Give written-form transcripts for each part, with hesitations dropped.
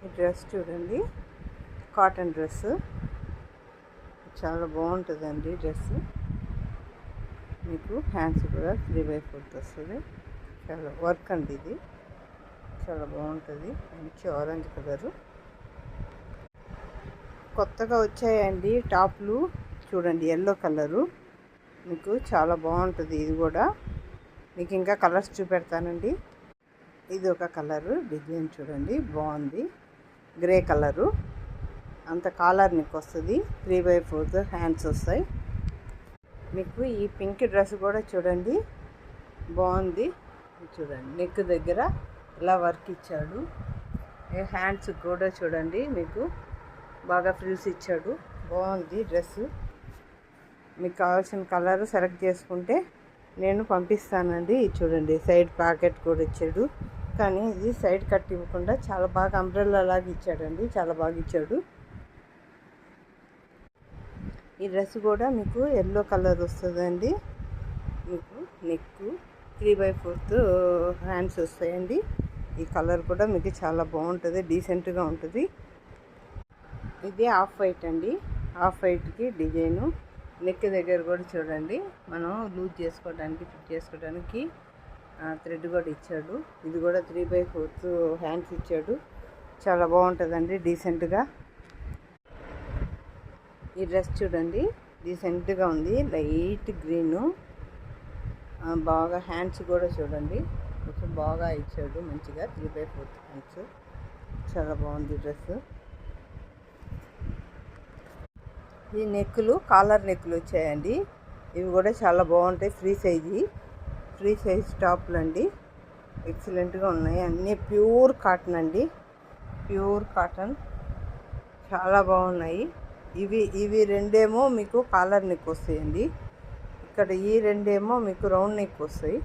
ఈ డ్రెస్ చూడండి, cotton dress చాలా బాగుంటుందండి. డ్రెస్ మీకు హ్యాండ్స్ కూడా 3/4 వస్తుంది. చాలా వర్క్ అండి, ఇది చాలా బాగుంటుంది. మంచి ఆరెంజ్ కలరు కొత్తగా వచ్చాయండి. టాప్లు చూడండి, ఎల్లో కలరు మీకు చాలా బాగుంటుంది. ఇది కూడా మీకు ఇంకా కలర్స్ చూపెడతానండి. ఇది ఒక కలరు డిజైన్ చూడండి, బాగుంది. గ్రే కలరు అంత కాలర్ మీకు వస్తుంది. 3/4 హ్యాండ్స్ వస్తాయి. మీకు ఈ పింక్ డ్రెస్ కూడా చూడండి, బాగుంది. చూడండి, నెక్ దగ్గర ఇలా వర్క్ ఇచ్చాడు. హ్యాండ్స్ కూడా చూడండి, మీకు బాగా ఫ్రిల్స్ ఇచ్చాడు. బాగుంది డ్రెస్సు. మీకు కావాల్సిన కలర్ సెలెక్ట్ చేసుకుంటే నేను పంపిస్తానండి. చూడండి, సైడ్ ప్యాకెట్ కూడా ఇచ్చాడు, కానీ ఇది సైడ్ కట్ ఇవ్వకుండా చాలా బాగా అంబ్రెల్లా లాగా ఇచ్చాడండి. చాలా బాగా ఇచ్చాడు. ఈ డ్రెస్ కూడా మీకు ఎల్లో కలర్ వస్తుందండి. మీకు నెక్ 3/4 హ్యాండ్స్ వస్తాయండి. ఈ కలర్ కూడా మీకు చాలా బాగుంటుంది, డీసెంట్గా ఉంటుంది. ఇది ఆఫ్ వైట్ అండి. ఆఫ్ వైట్కి డిజైను నెక్ దగ్గర కూడా చూడండి, మనం లూజ్ చేసుకోవడానికి, ఫిట్ చేసుకోవడానికి థ్రెడ్ కూడా ఇచ్చాడు. ఇది కూడా 3/4 హ్యాండ్స్ ఇచ్చాడు. చాలా బాగుంటుందండి, డీసెంట్గా. ఈ డ్రెస్ చూడండి, డీసెంట్గా ఉంది. లైట్ గ్రీను, బాగా హ్యాండ్స్ కూడా చూడండి, కొంచెం బాగా ఇచ్చాడు మంచిగా. 3/4 హ్యాండ్స్ చాలా బాగుంది డ్రెస్. ఈ నెక్కులు కాలర్ నెక్కులు వచ్చాయండి. ఇవి కూడా చాలా బాగుంటాయి. ఫ్రీ సైజ్ టాప్లు అండి, ఎక్సలెంట్గా ఉన్నాయి. అన్నీ ప్యూర్ కాటన్ అండి, ప్యూర్ కాటన్ చాలా బాగున్నాయి. ఇవి రెండేమో మీకు కాలర్ నెక్ వస్తాయండి. ఇక్కడ ఈ రెండేమో మీకు రౌండ్ నెక్ వస్తాయి.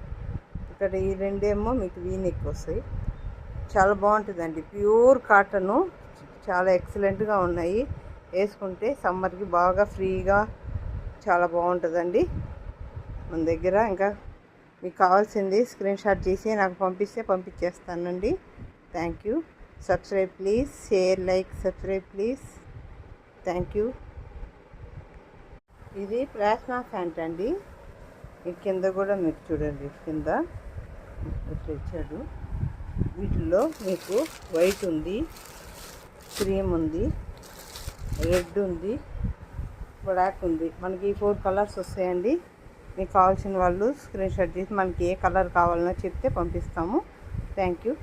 ఇక్కడ ఈ రెండేమో మీకు వీ నెక్ వస్తాయి. చాలా బాగుంటుందండి, ప్యూర్ కాటను చాలా ఎక్సలెంట్గా ఉన్నాయి. వేసుకుంటే సమ్మర్కి బాగా ఫ్రీగా చాలా బాగుంటుందండి. మన దగ్గర ఇంకా మీకు కావాల్సింది స్క్రీన్ షాట్ చేసి నాకు పంపిస్తే పంపించేస్తానండి. Thank you. Subscribe please, share, like, subscribe please. Thank you. ఇది ప్లాస్మా ప్యాంట్ అండి. ఈ కింద కూడా మీకు చూడండి, కింద ఇచ్చాడు. వీటిల్లో మీకు వైట్ ఉంది, క్రీమ్ ఉంది, రెడ్ ఉంది, బ్లాక్ ఉంది. మనకి 4 కలర్స్ వస్తాయండి. మీకు కావాల్సిన వాళ్ళు స్క్రీన్ షాట్ చేసి మనకి ఏ కలర్ కావాలనో చెప్తే పంపిస్తాము. Thank you.